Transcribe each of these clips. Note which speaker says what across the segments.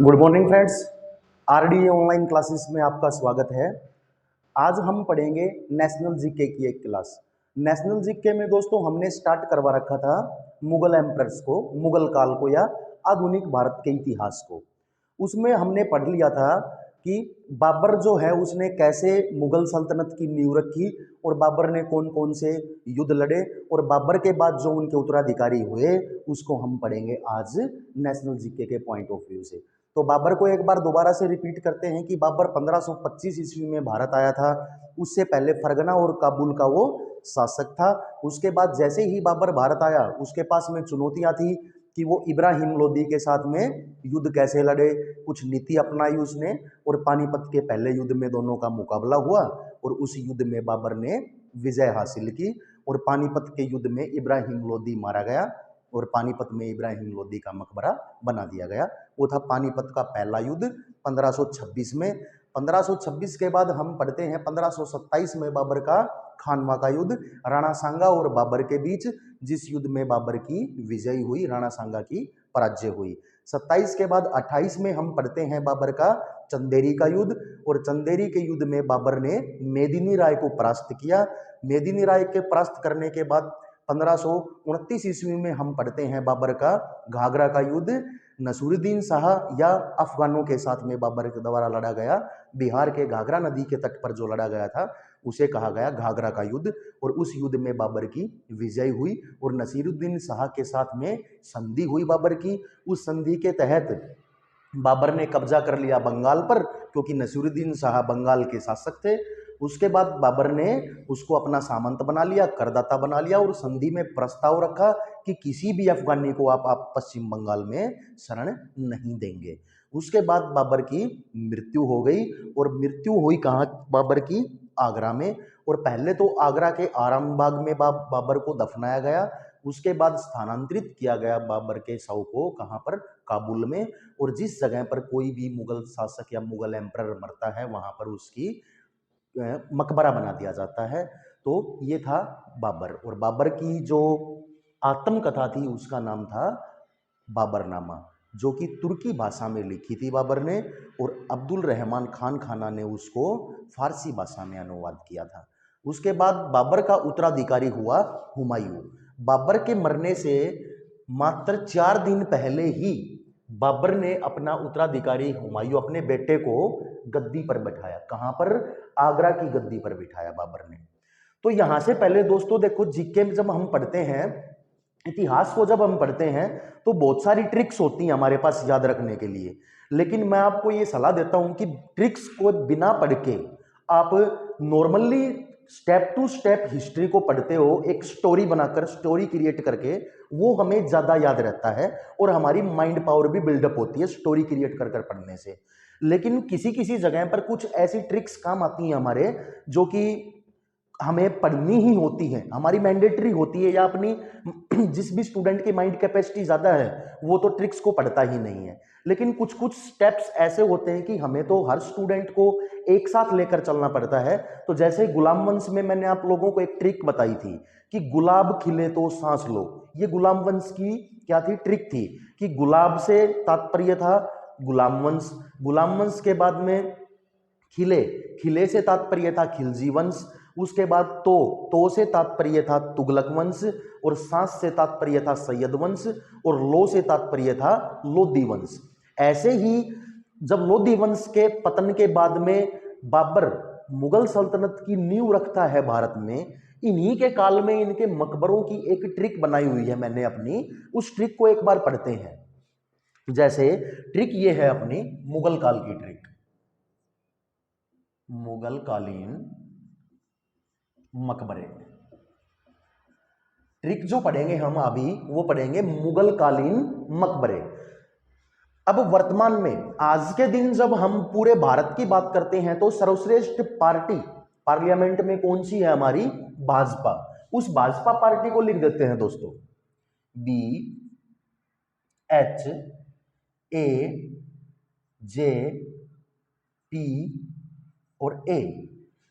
Speaker 1: Good morning friends. RDA online classes में आपका स्वागत है। आज हम पढ़ेंगे नेशनल जीके की एक क्लास। नेशनल जीके में दोस्तों हमने स्टार्ट करवा रखा था मुगल एम्परर्स को, मुगल काल को या आधुनिक भारत के इतिहास को। उसमें हमने पढ़ लिया था कि बाबर जो है उसने कैसे मुगल सल्तनत की नींव रखी और बाबर ने कौन कौन से युद्ध लड़े, और बाबर के बाद जो उनके उत्तराधिकारी हुए उसको हम पढ़ेंगे आज नेशनल जीके के पॉइंट ऑफ व्यू से। तो बाबर को एक बार दोबारा से रिपीट करते हैं कि बाबर 1525 ईस्वी में भारत आया था। उससे पहले फरगना और काबुल का वो शासक था। उसके बाद जैसे ही बाबर भारत आया उसके पास में चुनौतियां थी कि वो इब्राहिम लोदी के साथ में युद्ध कैसे लड़े। कुछ नीति अपनाई उसने और पानीपत के पहले युद्ध में दोनों का मुकाबला हुआ और उस युद्ध में बाबर ने विजय हासिल की और पानीपत के युद्ध में इब्राहिम लोदी मारा गया और पानीपत में इब्राहिम लोदी का मकबरा बना दिया गया। वो था पानीपत का पहला युद्ध 1526 में। 1526 के बाद हम पढ़ते हैं 1527 में बाबर का खानवा का युद्ध राणा सांगा और बाबर के बीच, जिस युद्ध में बाबर की विजय हुई, राणा सांगा की पराजय हुई। 27 के बाद 28 में हम पढ़ते हैं बाबर का चंदेरी का युद्ध, और चंदेरी के युद्ध में बाबर ने मेदिनी राय को परास्त किया। मेदिनी राय के परास्त करने के बाद 1529 ईस्वी में हम पढ़ते हैं बाबर का घाघरा का युद्ध। नसीरुद्दीन शाह या अफगानों के साथ में बाबर के द्वारा लड़ा गया, बिहार के घाघरा नदी के तट पर जो लड़ा गया था उसे कहा गया घाघरा का युद्ध, और उस युद्ध में बाबर की विजय हुई और नसीरुद्दीन शाह के साथ में संधि हुई बाबर की। उस संधि के तहत बाबर ने कब्जा कर लिया बंगाल पर, क्योंकि नसीरुद्दीन शाह बंगाल के शासक थे। उसके बाद बाबर ने उसको अपना सामंत बना लिया, करदाता बना लिया और संधि में प्रस्ताव रखा कि किसी भी अफगानी को आप पश्चिम बंगाल में शरण नहीं देंगे। उसके बाद बाबर की मृत्यु हो गई, और मृत्यु हुई कहाँ बाबर की? आगरा में। और पहले तो आगरा के आरामबाग में बाबर को दफनाया गया। उसके बाद स्थानांतरित किया गया बाबर के शव को, कहाँ पर? काबुल में। और जिस जगह पर कोई भी मुगल शासक या मुगल एम्परर मरता है वहां पर उसकी मकबरा बना दिया जाता है। तो ये था बाबर, और बाबर की जो आत्मकथा थी उसका नाम था बाबरनामा, जो कि तुर्की भाषा में लिखी थी बाबर ने, और अब्दुल रहमान खान खाना ने उसको फारसी भाषा में अनुवाद किया था। उसके बाद बाबर का उत्तराधिकारी हुआ हुमायूं। बाबर के मरने से मात्र 4 दिन पहले ही बाबर ने अपना उत्तराधिकारी हुमायूं, अपने बेटे को गद्दी पर बैठाया। कहां पर? आगरा की गद्दी पर बिठाया बाबर ने। तो यहां से पहले दोस्तों देखो, जीके में जब हम पढ़ते हैं, इतिहास को जब हम पढ़ते हैं तो बहुत सारी ट्रिक्स होती हैं हमारे पास याद रखने के लिए, लेकिन मैं आपको ये सलाह देता हूं कि ट्रिक्स को बिना पढ़ के आप normally step to step history को पढ़ते हो, एक स्टोरी बनाकर, स्टोरी क्रिएट करके, वो हमें ज्यादा याद रहता है और हमारी माइंड पावर भी बिल्डअप होती है स्टोरी क्रिएट कर कर पढ़ने से। लेकिन किसी किसी जगह पर कुछ ऐसी ट्रिक्स काम आती हैं हमारे, जो कि हमें पढ़नी ही होती है, हमारी मैंडेटरी होती है, या अपनी जिस भी स्टूडेंट की माइंड कैपेसिटी ज्यादा है वो तो ट्रिक्स को पढ़ता ही नहीं है। लेकिन कुछ कुछ स्टेप्स ऐसे होते हैं कि हमें तो हर स्टूडेंट को एक साथ लेकर चलना पड़ता है। तो जैसे गुलाम वंश में मैंने आप लोगों को एक ट्रिक बताई थी कि गुलाब खिले तो सांस लो। ये गुलाम वंश की क्या थी? ट्रिक थी कि गुलाब से तात्पर्य था गुलाम वंश, गुलाम वंश के बाद में खिले, खिले से तात्पर्य था खिलजी वंश, उसके बाद तो से तात्पर्य था तुगलक वंश, और सांस से तात्पर्य था सैयद वंश, और लो से तात्पर्य था लोदी वंश। ऐसे ही जब लोदी वंश के पतन के बाद में बाबर मुगल सल्तनत की नींव रखता है भारत में, इन्हीं के काल में इनके मकबरों की एक ट्रिक बनाई हुई है मैंने अपनी, उस ट्रिक को एक बार पढ़ते हैं। जैसे ट्रिक ये है अपनी मुगल काल की ट्रिक, मुगल कालीन मकबरे। ट्रिक जो पढ़ेंगे हम अभी वो पढ़ेंगे मुगल कालीन मकबरे। अब वर्तमान में आज के दिन जब हम पूरे भारत की बात करते हैं तो सर्वश्रेष्ठ पार्टी पार्लियामेंट में कौन सी है? हमारी भाजपा। उस भाजपा पार्टी को लिख देते हैं दोस्तों BHAJP और A।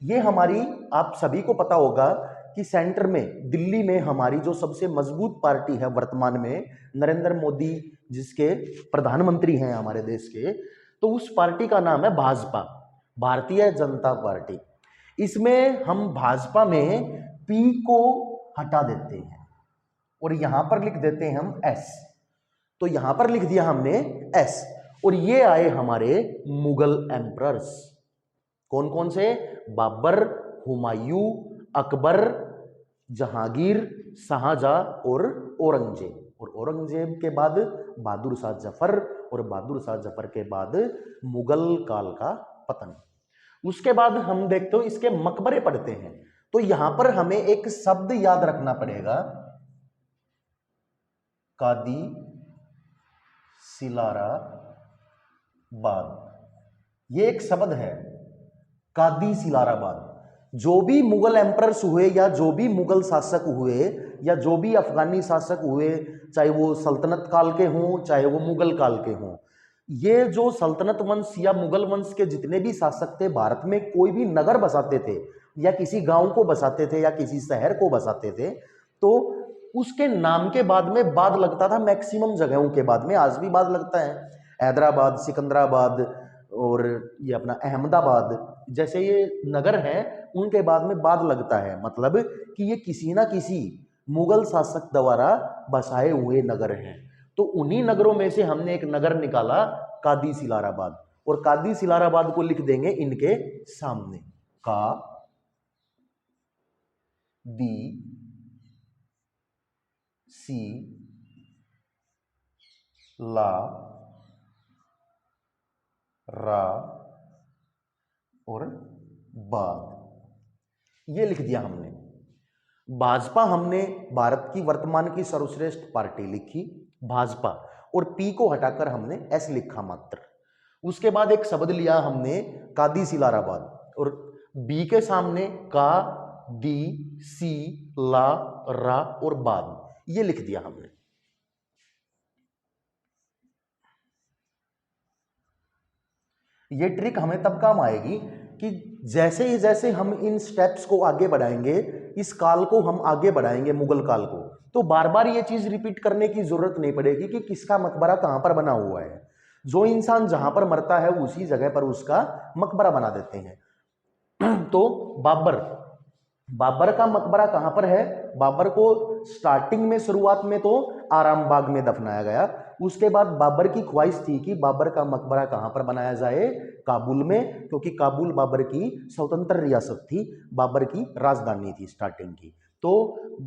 Speaker 1: ये हमारी, आप सभी को पता होगा कि सेंटर में दिल्ली में हमारी जो सबसे मजबूत पार्टी है वर्तमान में, नरेंद्र मोदी जिसके प्रधानमंत्री हैं हमारे देश के, तो उस पार्टी का नाम है भाजपा, भारतीय जनता पार्टी। इसमें हम भाजपा में पी को हटा देते हैं और यहां पर लिख देते हैं हम एस। तो यहां पर लिख दिया हमने एस, और ये आए हमारे मुगल एम्परर्स। कौन कौन से? बाबर, हुमायूं, अकबर, जहांगीर, शाहजहां और औरंगजेब। और औरंगजेब के बाद बहादुर शाह जफर, और बहादुर शाह जफर के बाद मुगल काल का पतन। उसके बाद हम देखते हो इसके मकबरे पढ़ते हैं। तो यहां पर हमें एक शब्द याद रखना पड़ेगा, कादी सिलाराबाद। ये एक शब्द है, कादी सिलाराबाद। जो भी मुगल एम्परर्स हुए या जो भी मुगल शासक हुए या जो भी अफगानी शासक हुए, चाहे वो सल्तनत काल के हों चाहे वो मुगल काल के हों, ये जो सल्तनत वंश या मुगल वंश के जितने भी शासक थे, भारत में कोई भी नगर बसाते थे या किसी गांव को बसाते थे या किसी शहर को बसाते थे, तो उसके नाम के बाद में बाद लगता था। मैक्सिमम जगहों के बाद में आज भी बाद लगता है, हैदराबाद, सिकंदराबाद और ये अपना अहमदाबाद जैसे ये नगर हैं, उनके बाद में बाद लगता है। मतलब कि ये किसी ना किसी मुगल शासक द्वारा बसाए हुए नगर हैं। तो उन्हीं नगरों में से हमने एक नगर निकाला, कादी सिलाराबाद, और कादी सिलाराबाद को लिख देंगे इनके सामने, का दी सी ला रा और बाद, ये लिख दिया हमने। भाजपा हमने भारत की वर्तमान की सर्वश्रेष्ठ पार्टी लिखी, भाजपा, और पी को हटाकर हमने एस लिखा मात्र। उसके बाद एक शब्द लिया हमने, कादी सिलाराबाद, और बी के सामने का, दी, सी, ला, रा और बाद, ये लिख दिया हमने। ये ट्रिक हमें तब काम आएगी कि जैसे ही जैसे हम इन स्टेप्स को आगे बढ़ाएंगे, इस काल को हम आगे बढ़ाएंगे मुगल काल को, तो बार बार ये चीज रिपीट करने की जरूरत नहीं पड़ेगी कि किसका मकबरा कहां पर बना हुआ है। जो इंसान जहां पर मरता है उसी जगह पर उसका मकबरा बना देते हैं। तो बाबर, बाबर का मकबरा कहां पर है? बाबर को स्टार्टिंग में, शुरुआत में तो आराम बाग में दफनाया गया। उसके बाद बाबर की ख्वाहिश थी कि बाबर का मकबरा कहां पर बनाया जाए? काबुल में, क्योंकि काबुल बाबर की स्वतंत्र रियासत थी, बाबर की राजधानी थी स्टार्टिंग की। तो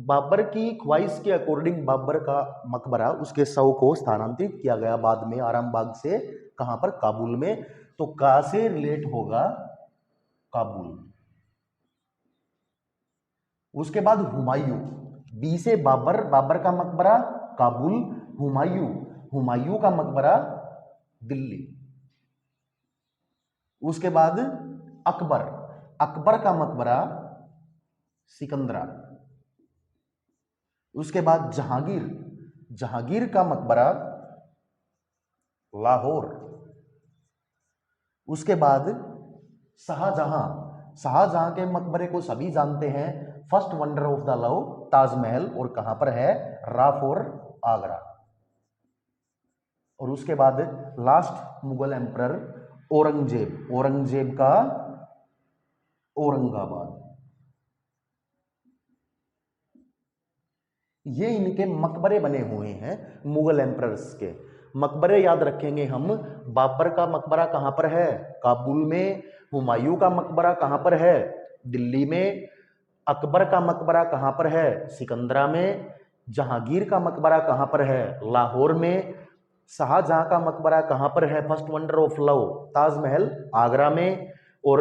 Speaker 1: बाबर की ख्वाहिश के अकॉर्डिंग बाबर का मकबरा, उसके शव को स्थानांतरित किया गया बाद में आराम बाग से, कहां पर? काबुल में। तो का से रिलेट होगा काबुल। उसके बाद हुमायूं, बी से बाबर, बाबर का मकबरा काबुल, हुमायूं, हुमायूं का मकबरा दिल्ली। उसके बाद अकबर, अकबर का मकबरा सिकंदरा। उसके बाद जहांगीर, जहांगीर का मकबरा लाहौर। उसके बाद शाहजहां, शाहजहां के मकबरे को सभी जानते हैं, first wonder of the love, Taj Mahal, और कहां पर है? राफोर, आगरा। और उसके बाद लास्ट मुगल एम्परर औरंगजेब, औरंगजेब का औरंगाबाद। ये इनके मकबरे बने हुए हैं मुगल एम्परर्स के। मकबरे याद रखेंगे हम, बाबर का मकबरा कहां पर है? काबुल में। हुमायूं का मकबरा कहां पर है? दिल्ली में। अकबर का मकबरा कहां पर है? सिकंदरा में। जहांगीर का मकबरा कहां पर है? लाहौर में। शाहजहां का मकबरा कहां पर है? First wonder of love, Taj Mahal, Agra में। और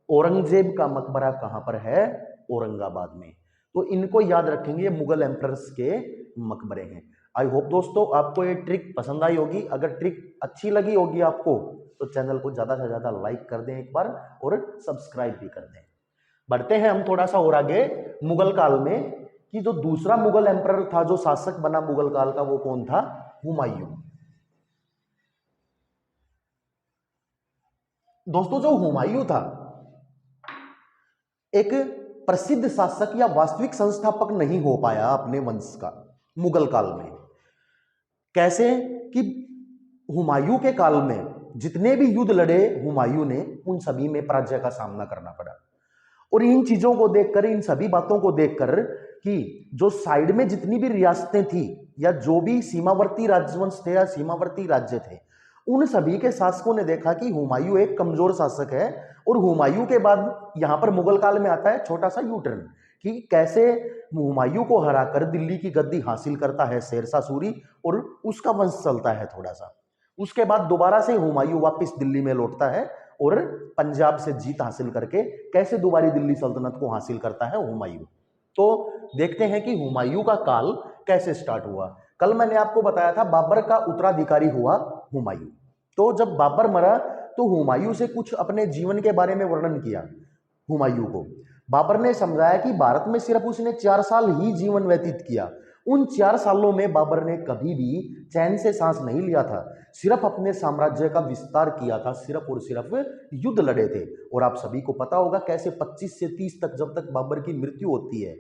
Speaker 1: औरंगजेब का मकबरा कहां पर है? औरंगाबाद में। तो इनको याद रखेंगे, ये मुगल एम्परर्स के मकबरे हैं। आई होप दोस्तों आपको ये ट्रिक पसंद आई होगी। अगर ट्रिक अच्छी लगी होगी आपको तो चैनल को ज्यादा से ज्यादा लाइक कर दें एक बार, और सब्सक्राइब भी कर दें। बढ़ते हैं हम थोड़ा सा और आगे मुगल काल में, कि जो दूसरा मुगल एम्परर था, जो शासक बना मुगल काल का, वो कौन था? हुमायूं। दोस्तों जो हुमायूं था, एक प्रसिद्ध शासक या वास्तविक संस्थापक नहीं हो पाया अपने वंश का मुगल काल में। कैसे कि हुमायूं के काल में जितने भी युद्ध लड़े हुमायूं ने, उन सभी में पराजय का सामना करना पड़ा। और इन चीजों को देखकर, इन सभी बातों को देखकर कि जो साइड में जितनी भी रियासतें थी या जो भी सीमावर्ती राजवंश थे या सीमावर्ती राज्य थे, उन सभी के शासकों ने देखा कि हुमायूं एक कमजोर शासक है। और हुमायूं के बाद यहां पर मुगल काल में आता है छोटा सा यू टर्न कि कैसे हुमायूं को हराकर दिल्ली की गद्दी हासिल करता है शेरशाह सूरी और उसका वंश चलता है थोड़ा सा। उसके बाद दोबारा से हुमायूं वापस दिल्ली में लौटता है और पंजाब से जीत हासिल करके कैसे दोबारा दिल्ली सल्तनत को हासिल करता है हुमायूं। तो देखते हैं कि हुमायूं का काल कैसे स्टार्ट हुआ। कल मैंने आपको बताया था बाबर का उत्तराधिकारी हुआ हुमायूं। तो जब बाबर मरा तो हुमायूं से कुछ अपने जीवन के बारे में वर्णन किया। हुमायूं को बाबर ने समझाया कि भारत में सिर्फ उसने 4 साल ही जीवन व्यतीत किया। उन 4 सालों में बाबर ने कभी भी चैन से सांस नहीं लिया था, सिर्फ अपने साम्राज्य का विस्तार किया था, सिर्फ और सिर्फ युद्ध लड़े थे। और आप सभी को पता होगा कैसे 25 से 30 तक जब तक बाबर की मृत्यु होती है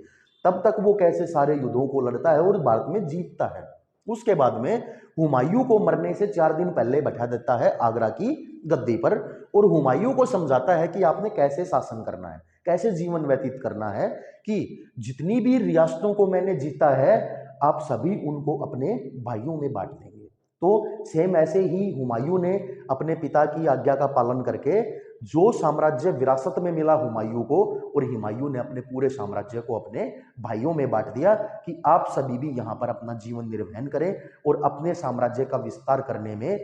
Speaker 1: तब तक वो कैसे सारे युद्धों को लड़ता है और भारत में जीतता है। उसके बाद में हुमायूं को मरने से 4 दिन पहले बैठा देता है आगरा की गद्दी पर और हुमायूं को समझाता है कि आपने कैसे शासन करना है, कैसे जीवन व्यतीत करना है, कि जितनी भी रियासतों को मैंने जीता है आप सभी उनको अपने भाइयों में बांट देंगे। तो सेम ऐसे ही हुमायूं ने अपने पिता की आज्ञा का पालन करके जो साम्राज्य विरासत में मिला हुमायूं को, और हुमायूं ने अपने पूरे साम्राज्य को अपने भाइयों में बांट दिया कि आप सभी भी यहाँ पर अपना जीवन निर्वहन करें और अपने साम्राज्य का विस्तार करने में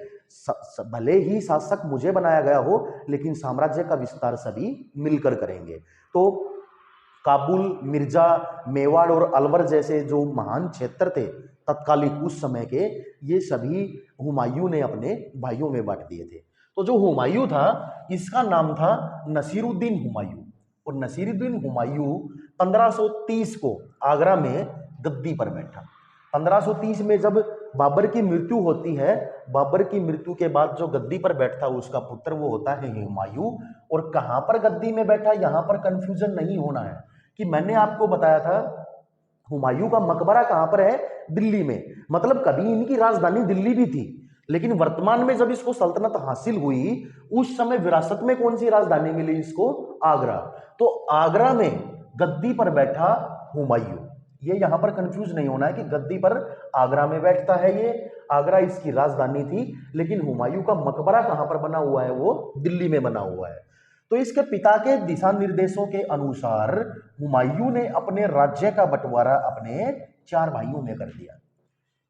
Speaker 1: भले ही शासक मुझे बनाया गया हो लेकिन साम्राज्य का विस्तार सभी मिलकर करेंगे। तो काबुल, मिर्जा, मेवाड़ और अलवर जैसे जो महान क्षेत्र थे तत्कालिक उस समय के, ये सभी हुमायूं ने अपने भाइयों में बांट दिए थे। तो जो हुमायूं था इसका नाम था नसीरुद्दीन हुमायूं। और नसीरुद्दीन हुमायूं 1530 को आगरा में गद्दी पर बैठा। 1530 में जब बाबर की मृत्यु होती है, बाबर की मृत्यु के बाद जो गद्दी पर बैठता उसका पुत्र वो होता है हुमायूं। और कहां पर गद्दी में बैठा, यहां पर कंफ्यूजन नहीं होना है कि मैंने आपको बताया था हुमायूं का मकबरा कहां पर है, दिल्ली में। मतलब कभी इनकी राजधानी दिल्ली भी थी लेकिन वर्तमान में जब इसको सल्तनत हासिल हुई उस समय विरासत में कौन सी राजधानी मिली इसको, आगरा। तो आगरा में गद्दी पर बैठा हुमायूं, ये यहां पर कंफ्यूज नहीं होना है कि गद्दी पर आगरा में बैठता है, ये आगरा इसकी राजधानी थी। लेकिन हुमायूं का मकबरा कहां पर बना हुआ है, वो दिल्ली में बना हुआ है। तो इसके पिता के दिशा निर्देशों के अनुसार हुमायूं ने अपने राज्य का बंटवारा अपने 4 भाइयों में कर दिया।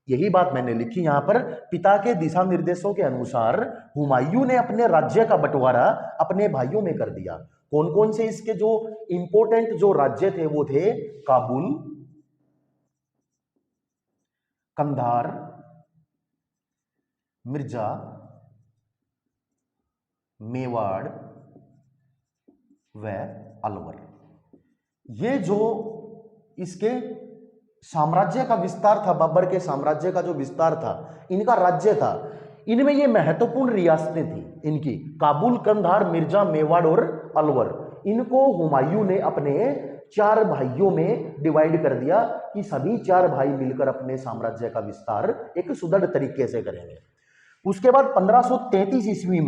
Speaker 1: यही बात मैंने लिखी यहां पर, पिता के दिशा निर्देशों के अनुसार हुमायूं ने अपने राज्य का बंटवारा अपने भाइयों में कर दिया। कौन कौन से इसके जो इंपोर्टेंट जो राज्य थे वो थे काबुल, कंधार, मिर्जा, मेवाड़ व अलवर। ये जो इसके साम्राज्य का विस्तार था, बाबर के साम्राज्य का जो विस्तार था, इनका राज्य था, इनमें ये महत्वपूर्ण रियासतें थी इनकी, काबुल, कंधार, मिर्जा, मेवाड़ और अलवर। इनको हुमायूं ने अपने 4 भाइयों में डिवाइड कर दिया कि सभी 4 भाई मिलकर अपने साम्राज्य का विस्तार एक सुदृढ़ तरीके से करेंगे। उसके बाद 1533 ईस्वी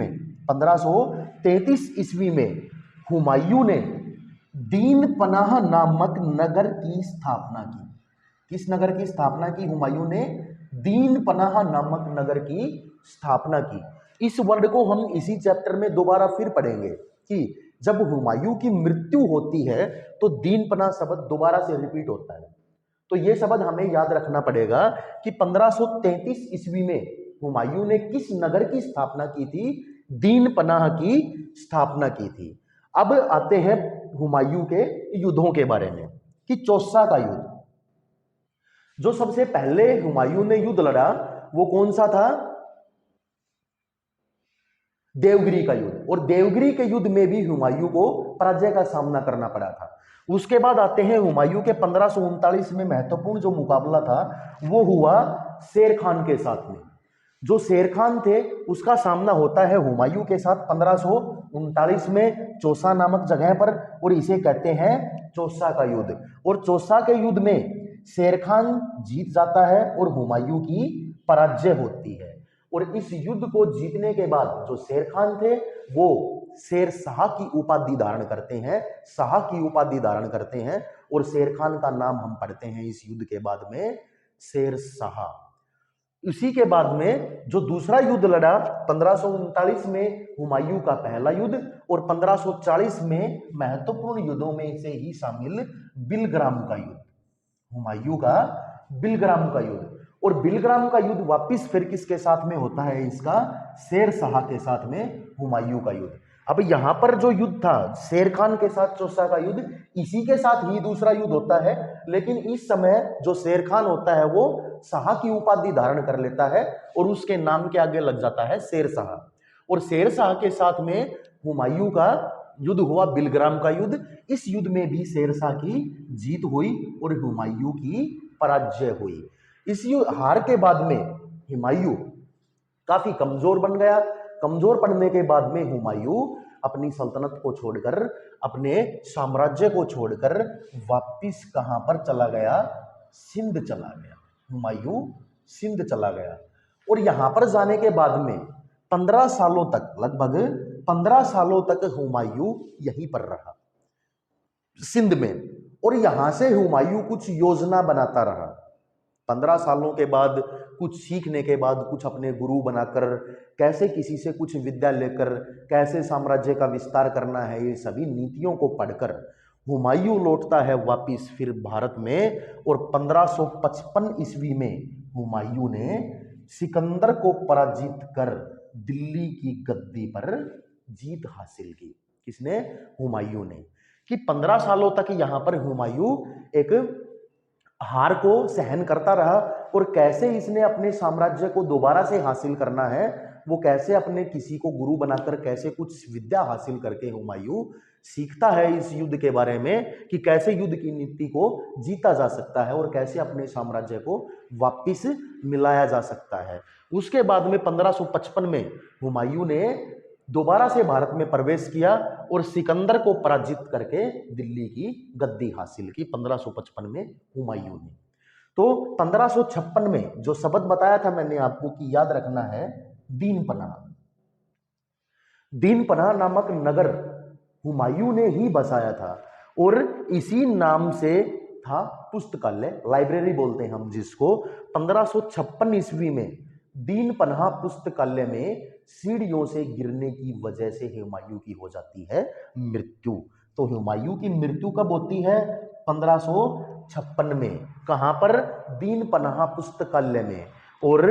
Speaker 1: में हुमायूं ने दीन पनाह नामक नगर की स्थापना की। किस नगर की स्थापना की हुमायूं ने? दीन पनाह नामक नगर की स्थापना की। इस वर्ड को हम इसी चैप्टर में दोबारा फिर पढ़ेंगे कि जब हुमायूं की मृत्यु होती है तो दीन पनाह शब्द दोबारा से रिपीट होता है। तो यह शब्द हमें याद रखना पड़ेगा कि 1533 ईस्वी में हुमायूं ने किस नगर की स्थापना की थी? दीन पनाह की स्थापना की थी। अब आते हैं हुमायूं के युद्धों के बारे में कि चौसा का युद्ध। जो सबसे पहले हुमायूं ने युद्ध लड़ा वो कौन सा था? देवगिरी का युद्ध। और देवगिरी के युद्ध में भी हुमायूं को पराजय का सामना करना पड़ा था। उसके बाद आते हैं हुमायूं के 1539 में महत्वपूर्ण जो मुकाबला था वो हुआ शेर खान के साथ में। जो शेर खान थे उसका सामना होता है हुमायूं के साथ 1539 में चौसा नामक जगह पर, और इसे कहते हैं चौसा का युद्ध। और चौसा के युद्ध में शेर खान जीत जाता है और हुमायूं की पराजय होती है। और इस युद्ध को जीतने के बाद जो शेर खान थे वो शेर शाह की उपाधि धारण करते हैं, शाह की उपाधि धारण करते हैं। और शेर खान का नाम हम पढ़ते हैं इस युद्ध के बाद में शेर शाह। इसी के बाद में जो दूसरा युद्ध लड़ा 1539 में हुमायूं का पहला युद्ध, और 1540 में महत्वपूर्ण युद्धों में से ही शामिल बिलग्राम का युद्ध, हुमायूं का बिलग्राम का युद्ध। और बिलग्राम का युद्ध वापिस फिर किसके साथ में होता है, इसका शेर शाह के साथ में हुमायूं का युद्ध। अब यहां पर जो युद्ध था शेर खान के साथ चौसा का युद्ध, इसी के साथ ही दूसरा युद्ध होता है। लेकिन इस समय जो शेर खान होता है वो शाह की उपाधि धारण कर लेता है और उसके नाम के आगे लग जाता है शेर शाह। और शेर शाह के साथ में हुमायूं का युद्ध हुआ, बिलग्राम का युद्ध। इस युद्ध में भी शेर शाह की जीत हुई और हुमायूं की पराजय हुई। इस हार के बाद में हुमायूं काफी कमजोर बन गया। कमजोर पड़ने के बाद में हुमायूं अपनी सल्तनत को छोड़कर, अपने साम्राज्य को छोड़कर वापिस कहां पर चला गया, सिंध चला गया। हुमायूं सिंध चला गया। और यहां पर जाने के बाद में 15 सालों तक, लगभग 15 सालों तक हुमायूं यहीं पर रहा सिंध में। और यहां से हुमायूं कुछ योजना बनाता रहा। 15 सालों के बाद कुछ सीखने के बाद, कुछ अपने गुरु बनाकर, कैसे किसी से कुछ विद्या लेकर कैसे साम्राज्य का विस्तार करना है, ये सभी नीतियों को पढ़कर हुमायूं लौटता है वापिस फिर भारत में। और 1555 ईस्वी में हुमायूं ने सिकंदर को पराजित कर दिल्ली की गद्दी पर जीत हासिल की। किसने? हुमायूं ने। कि 15 सालों तक यहां पर हुमायूं एक हार को सहन करता रहा। और कैसे इसने अपने साम्राज्य को दोबारा से हासिल करना है, वो कैसे अपने किसी को गुरु बनाकर कैसे कुछ विद्या हासिल करके हुमायूं सीखता है इस युद्ध के बारे में, कि कैसे युद्ध की नीति को जीता जा सकता है और कैसे अपने साम्राज्य को वापिस मिलाया जा सकता है। उसके बाद में 1555 में हुमायूं ने दोबारा से भारत में प्रवेश किया और सिकंदर को पराजित करके दिल्ली की गद्दी हासिल की 1555 में हुमायूं ने। तो 1556 में जो शब्द बताया था मैंने आपको कि याद रखना है, दीन पनाह। दीन पनाह नामक नगर हुमायूं ने ही बसाया था और इसी नाम से था पुस्तकालय, लाइब्रेरी बोलते हैं हम जिसको। 1556 ईस्वी में दीन पनाह पुस्तकालय में सीढ़ियों से गिरने की वजह से हुमायूं की हो जाती है मृत्यु। तो हुमायूं की मृत्यु कब होती है? 1556 में। कहां पर? दीन पनाह पुस्तकालय में। और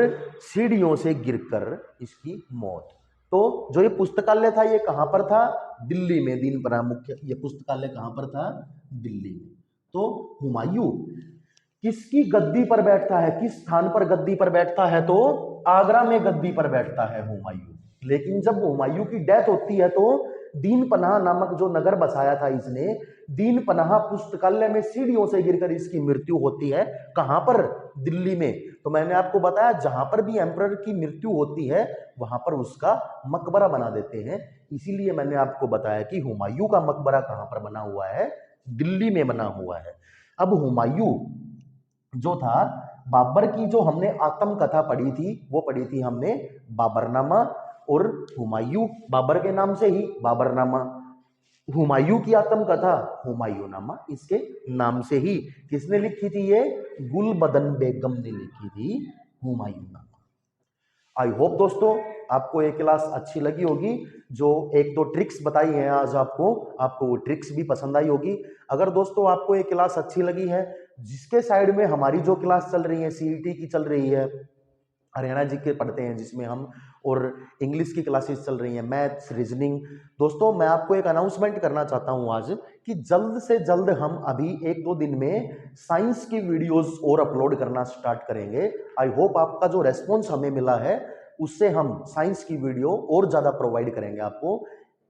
Speaker 1: सीढ़ियों से गिरकर इसकी मौत। तो जो ये पुस्तकालय था ये कहां पर था? दिल्ली में। दीन पनाह मुख्य ये पुस्तकालय कहां पर था? दिल्ली में। तो हुमायूं किसकी गद्दी पर बैठता है, किस स्थान पर गद्दी पर बैठता है? तो आगरा में गद्दी पर बैठता है हुमायूं। लेकिन जब हुमायूं की डेथ होती है तो दीन पनाह नामक जो नगर बसाया था इसने, दीन पनाह पुस्तकालय में सीढ़ियों से गिरकर इसकी मृत्यु होती है। कहां पर? दिल्ली में। तो मैंने आपको बताया जहां पर भी एम्परर की मृत्यु होती है वहां पर उसका मकबरा बना देते हैं। इसीलिए मैंने आपको बताया कि हुमायूं का मकबरा कहां पर बना हुआ है? दिल्ली में बना हुआ है। अब हुमायूं जो था, बाबर की जो हमने आत्मकथा पढ़ी थी वो पढ़ी थी हमने बाबरनामा। और हुमायूं बाबर के नाम से ही बाबरनामा, हुमायूं की आत्मकथा हुमायूंनामा इसके नाम से ही। किसने लिखी थी ये? गुलबदन बेगम ने लिखी थी हुमायूंनामा। आई होप दोस्तों आपको ये क्लास अच्छी लगी होगी। जो एक दो ट्रिक्स बताई हैं आज आपको वो ट्रिक्स भी पसंद आई होगी। अगर दोस्तों आपको ये क्लास अच्छी लगी है, जिसके साइड में हमारी जो क्लास चल रही है सीईटी की चल रही है, हरियाणा जी के पढ़ते हैं जिसमें हम, और इंग्लिश की क्लासेस चल रही हैं, मैथ्स, रीजनिंग। दोस्तों मैं आपको एक अनाउंसमेंट करना चाहता हूं आज कि जल्द से जल्द हम अभी 1-2 दिन में साइंस की वीडियोस और अपलोड करना स्टार्ट करेंगे। आई होप आपका जो रेस्पॉन्स हमें मिला है उससे हम साइंस की वीडियो और ज़्यादा प्रोवाइड करेंगे आपको।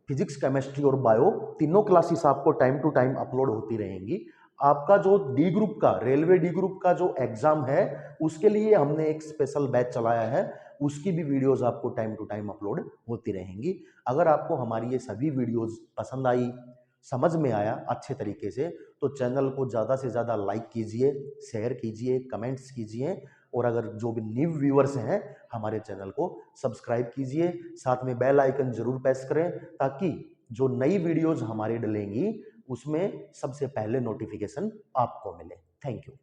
Speaker 1: फिजिक्स, केमिस्ट्री और बायो तीनों क्लासेस आपको टाइम टू टाइम अपलोड होती रहेंगी। आपका जो डी ग्रुप का, रेलवे डी ग्रुप का जो एग्जाम है उसके लिए हमने एक स्पेशल बैच चलाया है, उसकी भी वीडियोस आपको टाइम टू टाइम अपलोड होती रहेंगी। अगर आपको हमारी ये सभी वीडियोस पसंद आई समझ में आया अच्छे तरीके से तो चैनल को ज़्यादा से ज़्यादा लाइक कीजिए, शेयर कीजिए, कमेंट्स कीजिए और अगर जो भी न्यू व्यूअर्स हैं हमारे चैनल को सब्सक्राइब कीजिए, साथ में बेल आइकन जरूर प्रेस करें ताकि जो नई वीडियोस हमारी डलेंगी उसमें सबसे पहले नोटिफिकेशन आपको मिले। Thank you.